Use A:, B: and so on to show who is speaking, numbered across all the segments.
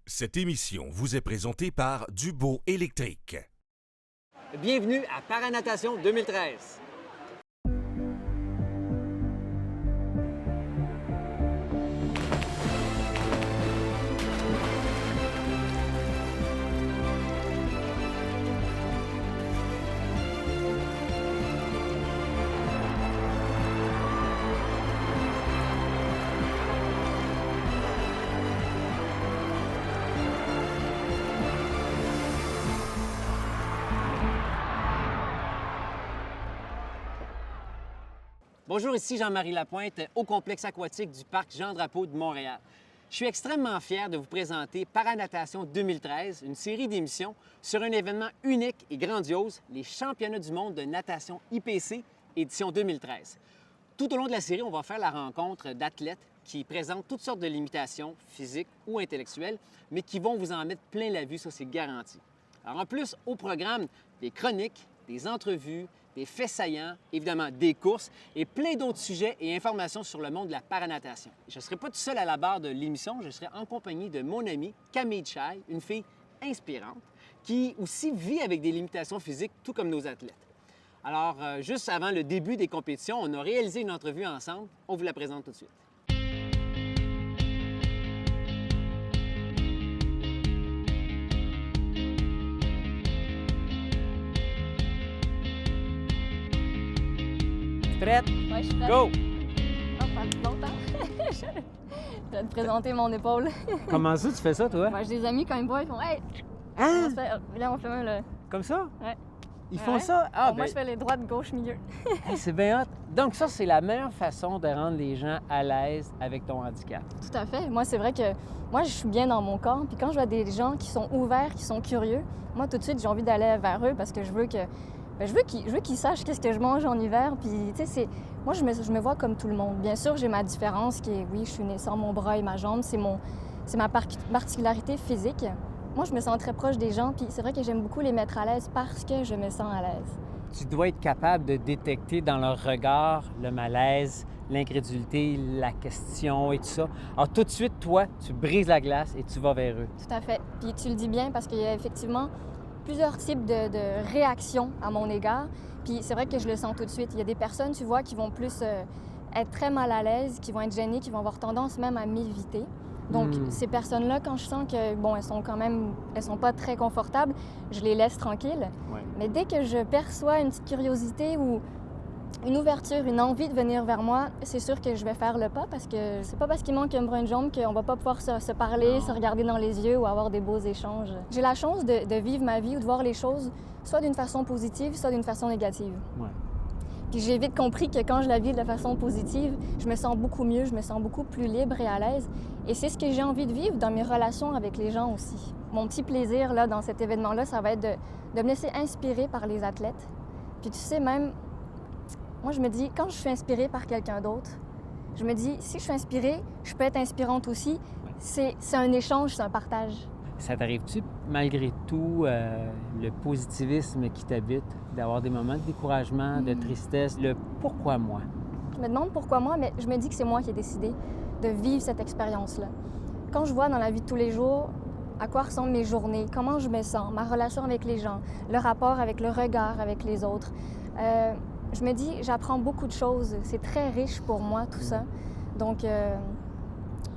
A: Cette émission vous est présentée par Dubo Électrique.
B: Bienvenue à Paranatation 2013. Bonjour, ici Jean-Marie Lapointe au complexe aquatique du Parc Jean-Drapeau de Montréal. Je suis extrêmement fier de vous présenter Paranatation 2013, une série d'émissions sur un événement unique et grandiose, les Championnats du monde de natation IPC, édition 2013. Tout au long de la série, on va faire la rencontre d'athlètes qui présentent toutes sortes de limitations physiques ou intellectuelles, mais qui vont vous en mettre plein la vue, ça c'est garanti. Alors en plus, au programme, des chroniques, des entrevues, des faits saillants, évidemment des courses et plein d'autres sujets et informations sur le monde de la paranatation. Je ne serai pas tout seul à la barre de l'émission, je serai en compagnie de mon amie Camille Chai, une fille inspirante qui aussi vit avec des limitations physiques, tout comme nos athlètes. Alors, juste avant le début des compétitions, on a réalisé une entrevue ensemble. On vous la présente tout de suite. Prête?
C: Ouais, je suis prête.
B: Go!
C: Oh, pas longtemps. Je vais te présenter mon épaule.
B: Comment ça, tu fais ça, toi?
C: Moi, j'ai des amis, quand ils me voient, ils font « Hey! »
B: Hein?
C: Là, on fait même le...
B: Comme ça?
C: Ouais.
B: Ils font
C: Ouais.
B: ça? Ah,
C: Bon, moi, je fais les droites, gauche, milieu.
B: Hey, c'est bien hot. Donc ça, c'est la meilleure façon de rendre les gens à l'aise avec ton handicap.
C: Tout à fait. Moi, c'est vrai que moi, je suis bien dans mon corps. Puis quand je vois des gens qui sont ouverts, qui sont curieux, moi, tout de suite, j'ai envie d'aller vers eux parce que je veux que... je veux qu'ils sachent qu'est-ce que je mange en hiver. Puis, tu sais, moi, je me vois comme tout le monde. Bien sûr, j'ai ma différence qui est, oui, je suis née sans mon bras et ma jambe. C'est ma particularité physique. Moi, je me sens très proche des gens. Puis c'est vrai que j'aime beaucoup les mettre à l'aise parce que je me sens à l'aise.
B: Tu dois être capable de détecter dans leur regard le malaise, l'incrédulité, la question et tout ça. Alors tout de suite, toi, tu brises la glace et tu vas vers eux.
C: Tout à fait. Puis tu le dis bien parce qu'il y a effectivement plusieurs types de réactions à mon égard. Puis c'est vrai que je le sens tout de suite. Il y a des personnes, tu vois, qui vont plus être très mal à l'aise, qui vont être gênées, qui vont avoir tendance même à m'éviter. Donc, ces personnes-là, quand je sens que, bon, elles sont pas très confortables, je les laisse tranquilles.
B: Ouais.
C: Mais dès que je perçois une petite curiosité ou une ouverture, une envie de venir vers moi, c'est sûr que je vais faire le pas parce que c'est pas parce qu'il manque un brin de jambe qu'on va pas pouvoir se parler, se regarder dans les yeux ou avoir des beaux échanges. J'ai la chance de vivre ma vie ou de voir les choses soit d'une façon positive, soit d'une façon négative.
B: Ouais.
C: Puis j'ai vite compris que quand je la vis de façon positive, je me sens beaucoup mieux, je me sens beaucoup plus libre et à l'aise. Et c'est ce que j'ai envie de vivre dans mes relations avec les gens aussi. Mon petit plaisir là, dans cet événement-là, ça va être de me laisser inspirer par les athlètes. Puis tu sais, même, moi je me dis, quand je suis inspirée par quelqu'un d'autre, je me dis, si je suis inspirée, je peux être inspirante aussi. C'est un échange, c'est un partage.
B: Ça t'arrive-tu, malgré tout, le positivisme qui t'habite, d'avoir des moments de découragement, de tristesse, le « pourquoi moi ».
C: Je me demande pourquoi moi, mais je me dis que c'est moi qui ai décidé de vivre cette expérience-là. Quand je vois dans la vie de tous les jours à quoi ressemblent mes journées, comment je me sens, ma relation avec les gens, le rapport avec le regard avec les autres, je me dis, j'apprends beaucoup de choses. C'est très riche pour moi, tout ça. Donc,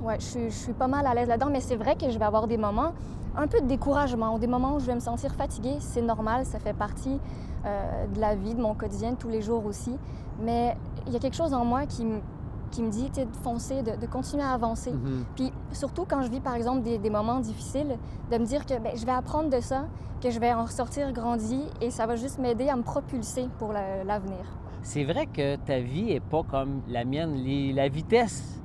C: ouais, je suis pas mal à l'aise là-dedans, mais c'est vrai que je vais avoir des moments un peu de découragement, des moments où je vais me sentir fatiguée. C'est normal, ça fait partie de la vie, de mon quotidien, de tous les jours aussi. Mais il y a quelque chose en moi qui me dit de foncer, de continuer à avancer. Puis surtout quand je vis, par exemple, des moments difficiles, de me dire que je vais apprendre de ça, que je vais en ressortir grandi et ça va juste m'aider à me propulser pour l'avenir.
B: C'est vrai que ta vie n'est pas comme la mienne. La vitesse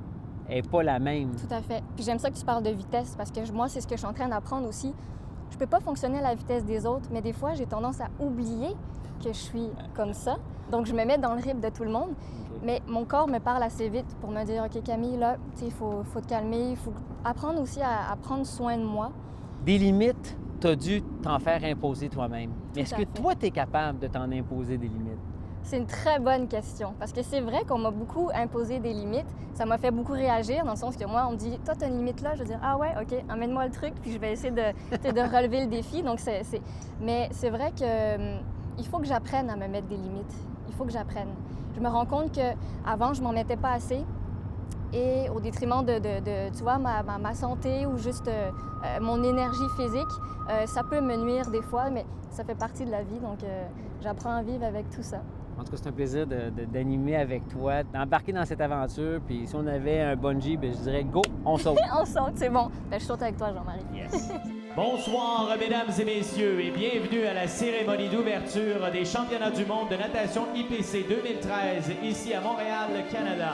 B: n'est pas la même.
C: Tout à fait. Puis j'aime ça que tu parles de vitesse parce que moi, c'est ce que je suis en train d'apprendre aussi. Je peux pas fonctionner à la vitesse des autres, mais des fois, j'ai tendance à oublier que je suis comme ça. Donc, je me mets dans le rythme de tout le monde.
B: Okay.
C: Mais mon corps me parle assez vite pour me dire, OK, Camille, là, il faut te calmer. Il faut apprendre aussi à prendre soin de moi.
B: Des limites, tu as dû t'en faire imposer toi-même. Mais est-ce
C: à
B: que
C: fait.
B: toi, tu es capable de t'en imposer des limites?
C: C'est une très bonne question parce que c'est vrai qu'on m'a beaucoup imposé des limites. Ça m'a fait beaucoup réagir dans le sens que moi, on me dit « Toi, tu as une limite là? » Je vais dire « Ah ouais, OK, amène-moi le truc, puis je vais essayer de relever le défi. » Donc, Mais c'est vrai qu'il faut que j'apprenne à me mettre des limites. Il faut que j'apprenne. Je me rends compte qu'avant, je m'en mettais pas assez et au détriment tu vois, ma santé ou juste mon énergie physique, ça peut me nuire des fois, mais ça fait partie de la vie, donc j'apprends à vivre avec tout ça.
B: En tout cas, c'est un plaisir d'animer avec toi, d'embarquer dans cette aventure. Puis si on avait un bungee, bien, je dirais go, on saute.
C: On saute, c'est bon. Ben, je saute avec toi, Jean-Marie.
B: Yes.
D: Bonsoir, mesdames et messieurs, et bienvenue à la cérémonie d'ouverture des championnats du monde de natation IPC 2013, ici à Montréal, Canada.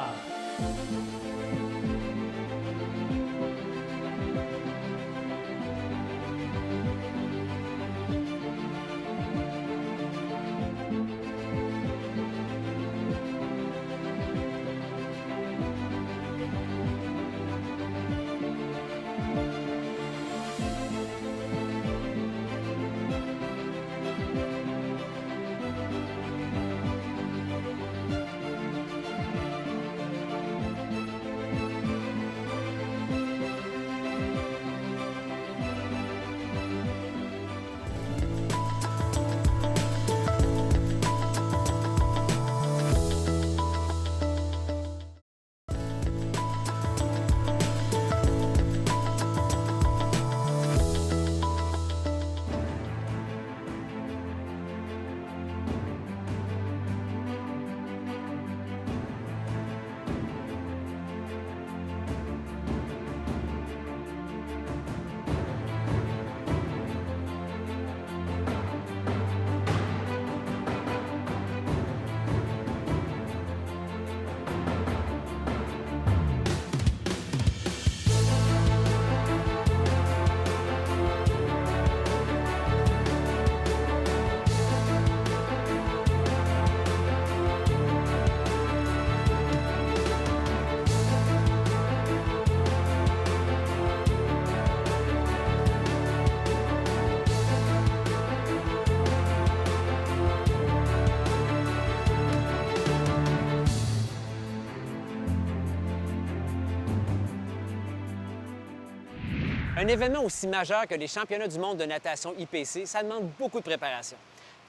B: Un événement aussi majeur que les championnats du monde de natation IPC, ça demande beaucoup de préparation.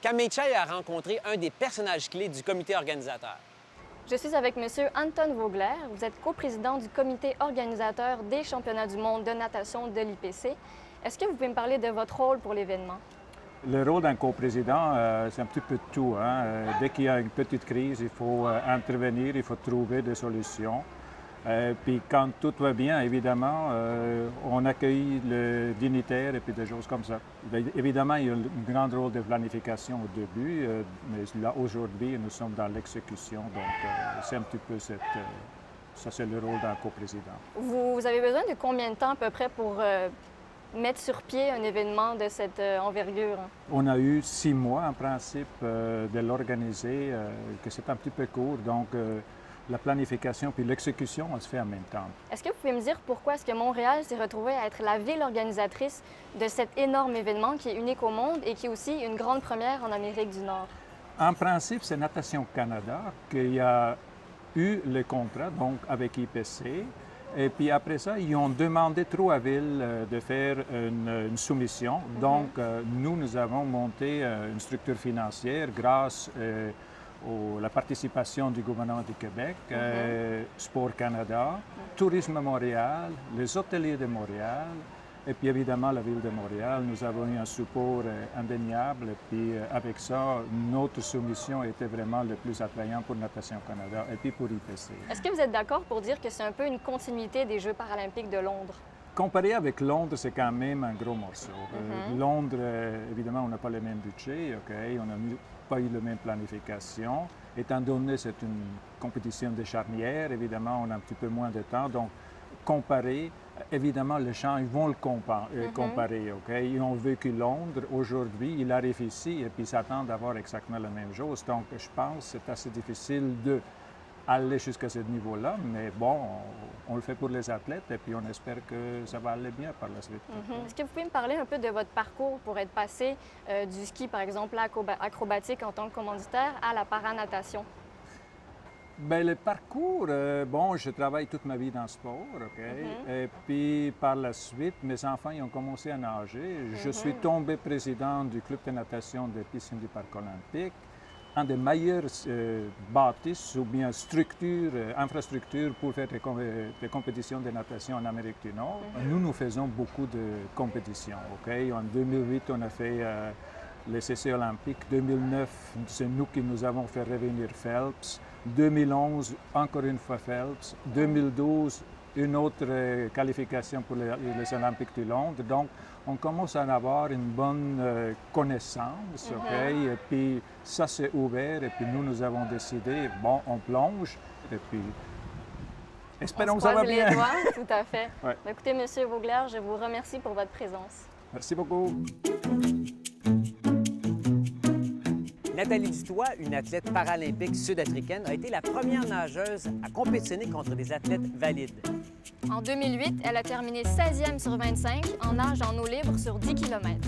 B: Camille Chai a rencontré un des personnages clés du comité organisateur.
C: Je suis avec M. Anton Vogler. Vous êtes coprésident du comité organisateur des championnats du monde de natation de l'IPC. Est-ce que vous pouvez me parler de votre rôle pour l'événement?
E: Le rôle d'un coprésident, c'est un petit peu de tout. Dès qu'il y a une petite crise, il faut intervenir, il faut trouver des solutions. Puis quand tout va bien, évidemment, on accueille le dignitaire et puis des choses comme ça. Évidemment, il y a un grand rôle de planification au début, mais là, aujourd'hui, nous sommes dans l'exécution. Donc, c'est un petit peu ça, c'est le rôle d'un coprésident.
C: Vous avez besoin de combien de temps à peu près pour mettre sur pied un événement de cette envergure?
E: On a eu 6 mois, en principe, de l'organiser, que c'est un petit peu court. Donc, la planification puis l'exécution, on se fait en même temps.
C: Est-ce que vous pouvez me dire pourquoi est-ce que Montréal s'est retrouvé à être la ville organisatrice de cet énorme événement qui est unique au monde et qui est aussi une grande première en Amérique du Nord?
E: En principe, c'est Natation Canada qui a eu le contrat donc avec IPC. Et puis après ça, ils ont demandé 3 villes de faire une soumission. Donc, nous avons monté une structure financière grâce la participation du gouvernement du Québec, Sport Canada, Tourisme Montréal, les hôteliers de Montréal, et puis évidemment la Ville de Montréal. Nous avons eu un support indéniable, et puis avec ça, notre soumission était vraiment le plus attrayant pour Natation Canada et puis pour IPC.
C: Est-ce que vous êtes d'accord pour dire que c'est un peu une continuité des Jeux paralympiques de Londres?
E: Comparé avec Londres, c'est quand même un gros morceau. Londres, évidemment, on n'a pas le même budget, on n'a pas eu la même planification. Étant donné que c'est une compétition de charnière, évidemment, on a un petit peu moins de temps. Donc, comparer, évidemment, les gens, ils vont le comparer. Ils ont vécu Londres, aujourd'hui, ils arrivent ici et puis s'attendent d'avoir exactement la même chose. Donc, je pense que c'est assez difficile de aller jusqu'à ce niveau-là, mais bon, on le fait pour les athlètes et puis on espère que ça va aller bien par la suite.
C: Est-ce que vous pouvez me parler un peu de votre parcours pour être passé du ski, par exemple, acrobatique en tant que commanditaire à la paranatation?
E: Bien, le parcours, bon, je travaille toute ma vie dans le sport, OK? Et puis, par la suite, mes enfants ils ont commencé à nager. Je suis tombé président du club de natation des piscines du Parc olympique, un des meilleurs bâtisses ou bien infrastructures pour faire des compétitions de natation en Amérique du Nord. Nous faisons beaucoup de compétitions, OK? En 2008, on a fait les essais olympiques. 2009, c'est nous qui nous avons fait revenir Phelps. 2011, encore une fois Phelps. 2012, une autre qualification pour les Olympiques de Londres. Donc, on commence à en avoir une bonne connaissance, OK? Et puis, ça s'est ouvert et puis nous avons décidé, bon, on plonge et puis espérons que ça va bien.
C: Les doigts, tout à fait.
E: Ouais.
C: Écoutez, M. Vogler, je vous remercie pour votre présence.
E: Merci beaucoup.
B: Nathalie Dutoit, une athlète paralympique sud-africaine, a été la première nageuse à compétitionner contre des athlètes valides.
C: En 2008, elle a terminé 16e sur 25 en nage en eau libre sur 10 km.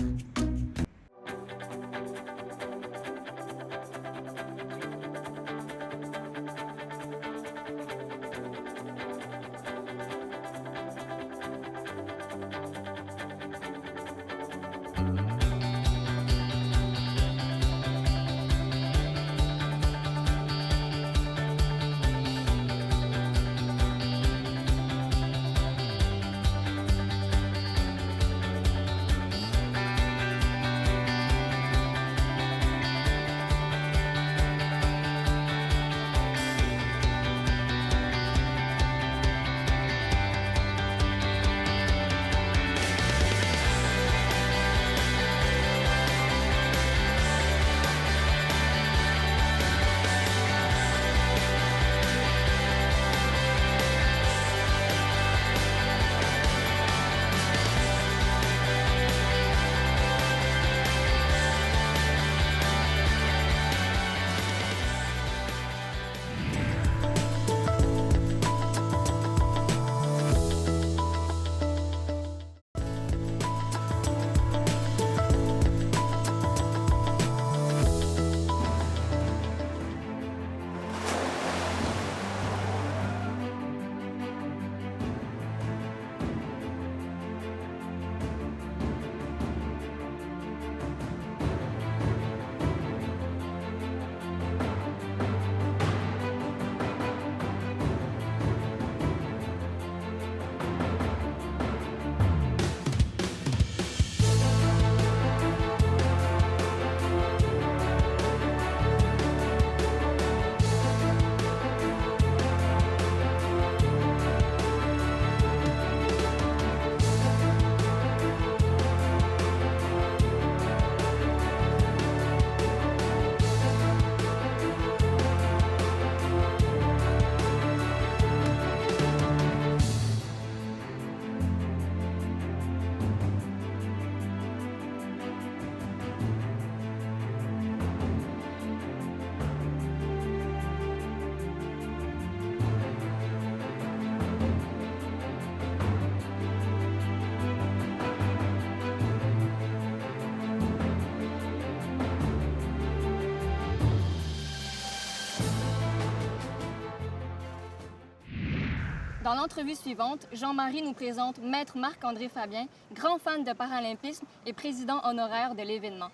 C: Dans l'entrevue suivante, Jean-Marie nous présente Maître Marc-André Fabien, grand fan de paralympisme et président honoraire de l'événement.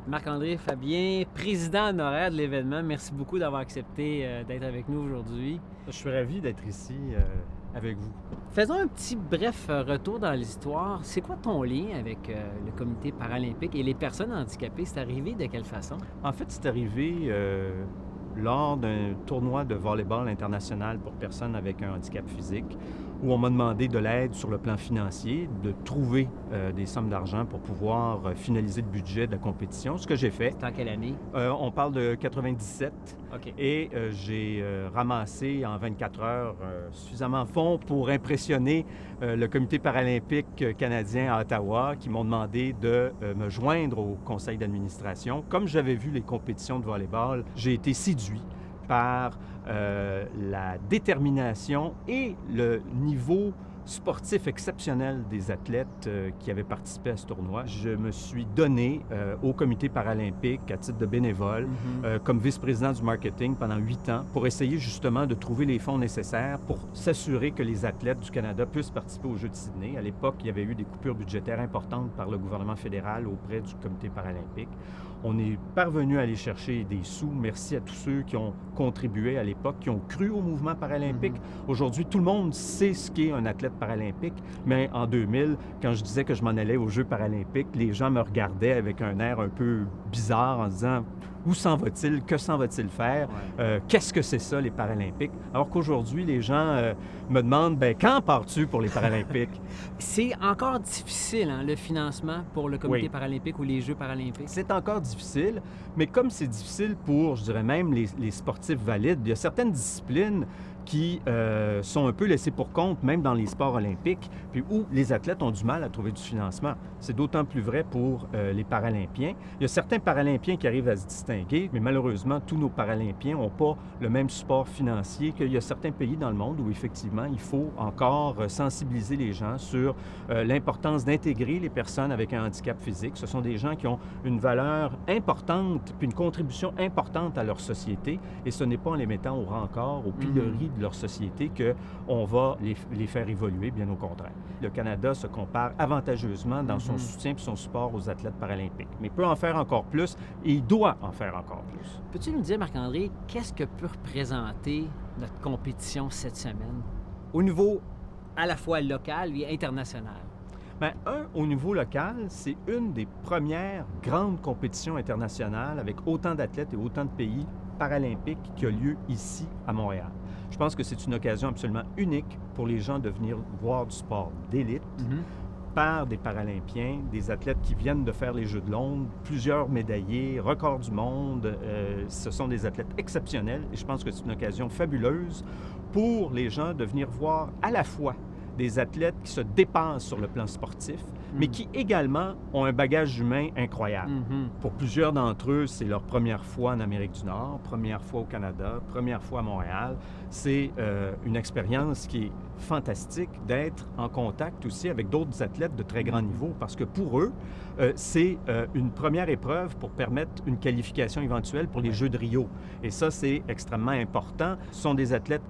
B: Marc-André Fabien, président honoraire de l'événement, merci beaucoup d'avoir accepté d'être avec nous aujourd'hui.
F: Je suis ravi d'être ici avec vous.
B: Faisons un petit bref retour dans l'histoire. C'est quoi ton lien avec le comité paralympique et les personnes handicapées? C'est arrivé de quelle façon?
F: En fait, c'est arrivé lors d'un tournoi de volleyball international pour personnes avec un handicap physique, où on m'a demandé de l'aide sur le plan financier, de trouver des sommes d'argent pour pouvoir finaliser le budget de la compétition, ce que j'ai fait.
B: C'est en quelle année?
F: On parle de 97.
B: OK.
F: Et j'ai ramassé en 24 heures suffisamment de fonds pour impressionner le comité paralympique canadien à Ottawa, qui m'ont demandé de me joindre au conseil d'administration. Comme j'avais vu les compétitions de volleyball, j'ai été séduit. par la détermination et le niveau sportif exceptionnel des athlètes qui avaient participé à ce tournoi. Je me suis donné au comité paralympique à titre de bénévole comme vice-président du marketing pendant 8 ans pour essayer justement de trouver les fonds nécessaires pour s'assurer que les athlètes du Canada puissent participer aux Jeux de Sydney. À l'époque, il y avait eu des coupures budgétaires importantes par le gouvernement fédéral auprès du comité paralympique. On est parvenu à aller chercher des sous. Merci à tous ceux qui ont contribué à l'époque, qui ont cru au mouvement paralympique. Aujourd'hui, tout le monde sait ce qu'est un athlète paralympique, mais en 2000, quand je disais que je m'en allais aux Jeux paralympiques, les gens me regardaient avec un air un peu bizarre en disant « Où s'en va-t-il? Que s'en va-t-il faire? Qu'est-ce que c'est ça, les Paralympiques? » Alors qu'aujourd'hui, les gens me demandent « Quand pars-tu pour les Paralympiques? »
B: C'est encore difficile, hein, le financement pour le comité paralympique ou les Jeux paralympiques.
F: C'est encore difficile, mais comme c'est difficile pour, je dirais même, les sportifs valides, il y a certaines disciplines qui sont un peu laissées pour compte, même dans les sports olympiques, puis où les athlètes ont du mal à trouver du financement. C'est d'autant plus vrai pour les Paralympiens. Il y a certains Paralympiens qui arrivent à se distinguer, mais malheureusement, tous nos Paralympiens n'ont pas le même support financier qu'il y a certains pays dans le monde où, effectivement, il faut encore sensibiliser les gens sur l'importance d'intégrer les personnes avec un handicap physique. Ce sont des gens qui ont une valeur importante, puis une contribution importante à leur société, et ce n'est pas en les mettant au rencard, au pilori de leur société qu'on va les faire évoluer, bien au contraire. Le Canada se compare avantageusement dans son soutien et son support aux athlètes paralympiques, mais peut en faire encore plus et il doit en faire encore plus.
B: Peux-tu nous dire, Marc-André, qu'est-ce que peut représenter notre compétition cette semaine au niveau à la fois local et international?
F: Bien, au niveau local, c'est une des premières grandes compétitions internationales avec autant d'athlètes et autant de pays paralympiques qui a lieu ici à Montréal. Je pense que c'est une occasion absolument unique pour les gens de venir voir du sport d'élite par des Paralympiens, des athlètes qui viennent de faire les Jeux de Londres, plusieurs médaillés, records du monde. Ce sont des athlètes exceptionnels et je pense que c'est une occasion fabuleuse pour les gens de venir voir à la fois des athlètes qui se dépassent sur le plan sportif, mais qui également ont un bagage humain incroyable. Pour plusieurs d'entre eux, c'est leur première fois en Amérique du Nord, première fois au Canada, première fois à Montréal. C'est une expérience qui est fantastique d'être en contact aussi avec d'autres athlètes de très grand niveau, parce que pour eux, c'est une première épreuve pour permettre une qualification éventuelle pour les Jeux de Rio. Et ça, c'est extrêmement important. Ce sont des athlètes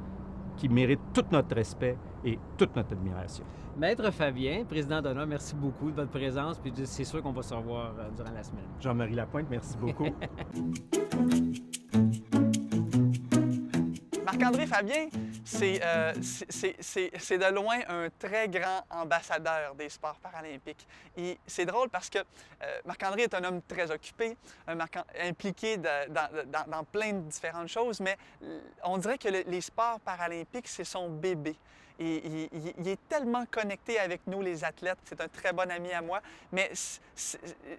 F: qui méritent tout notre respect et toute notre admiration.
B: Maître Fabien, président d'honneur, merci beaucoup de votre présence, puis c'est sûr qu'on va se revoir durant la semaine.
F: Jean-Marie Lapointe, merci beaucoup.
G: Marc-André Fabien, c'est de loin un très grand ambassadeur des sports paralympiques. Et c'est drôle parce que Marc-André est un homme très occupé, impliqué dans plein de différentes choses, mais on dirait que les sports paralympiques, c'est son bébé. Et il est tellement connecté avec nous, les athlètes. C'est un très bon ami à moi. Mais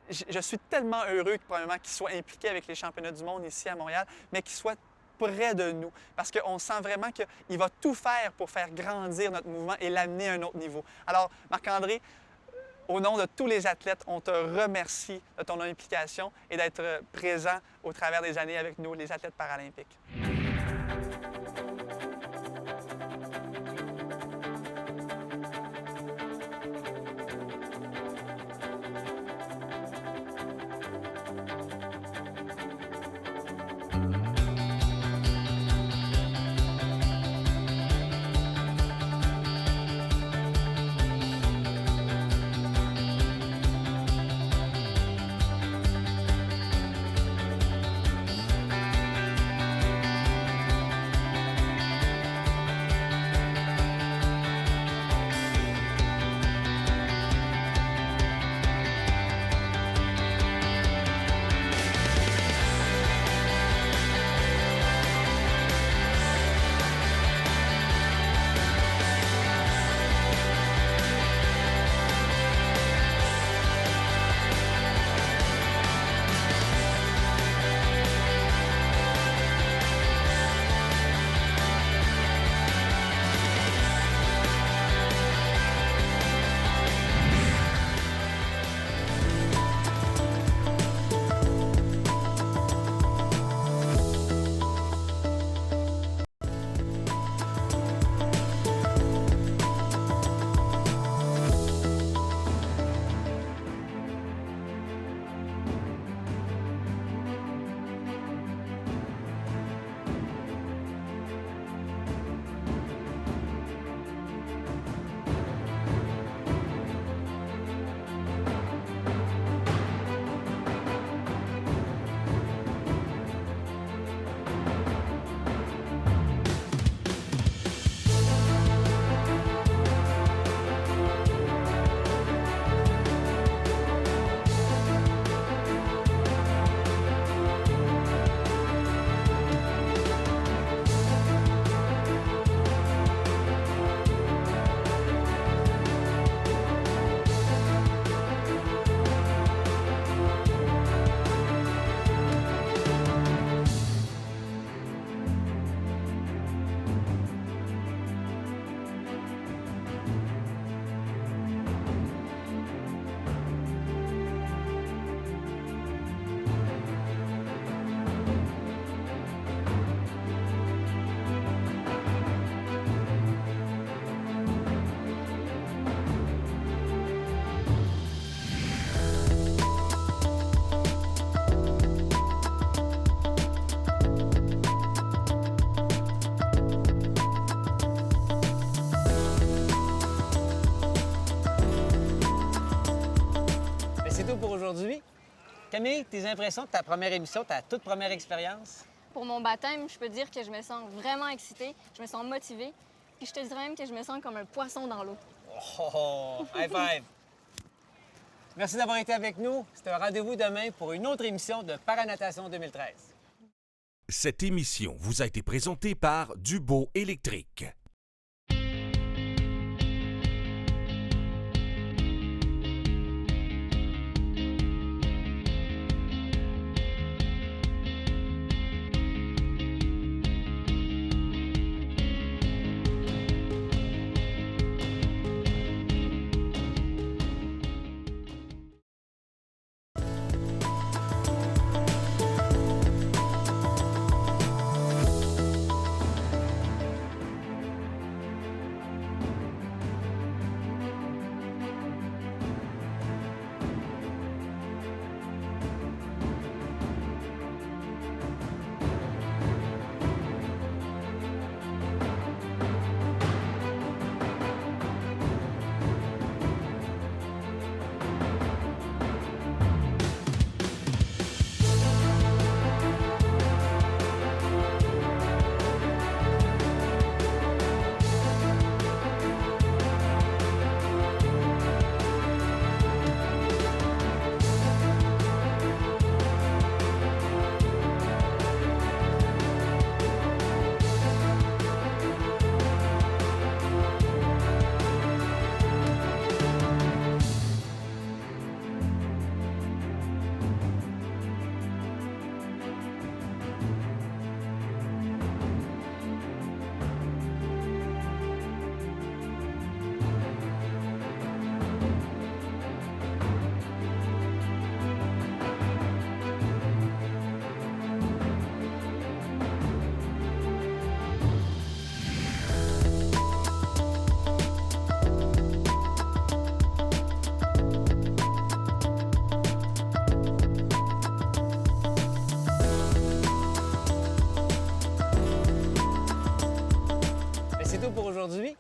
G: je suis tellement heureux probablement qu'il soit impliqué avec les championnats du monde ici à Montréal, mais qu'il soit près de nous. Parce qu'on sent vraiment qu'il va tout faire pour faire grandir notre mouvement et l'amener à un autre niveau. Alors, Marc-André, au nom de tous les athlètes, on te remercie de ton implication et d'être présent au travers des années avec nous, les athlètes paralympiques.
B: tout pour aujourd'hui. Camille, tes impressions de ta première émission, ta toute première expérience?
C: Pour mon baptême, je peux dire que je me sens vraiment excitée, je me sens motivée, puis je te dirais même que je me sens comme un poisson dans l'eau.
B: Oh, high five! Merci d'avoir été avec nous. C'est un rendez-vous demain pour une autre émission de Paranatation 2013.
A: Cette émission vous a été présentée par Dubo Électrique.
B: C'est tout pour aujourd'hui.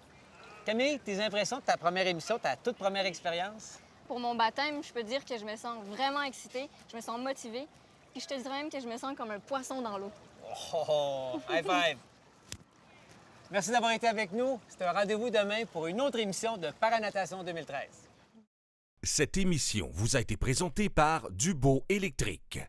B: Camille, tes impressions de ta première émission, ta toute première expérience?
C: Pour mon baptême, je peux dire que je me sens vraiment excitée, je me sens motivée, puis je te dirais même que je me sens comme un poisson dans l'eau.
B: Oh, high five! Merci d'avoir été avec nous. C'est un rendez-vous demain pour une autre émission de Paranatation 2013.
A: Cette émission vous a été présentée par Dubo Électrique.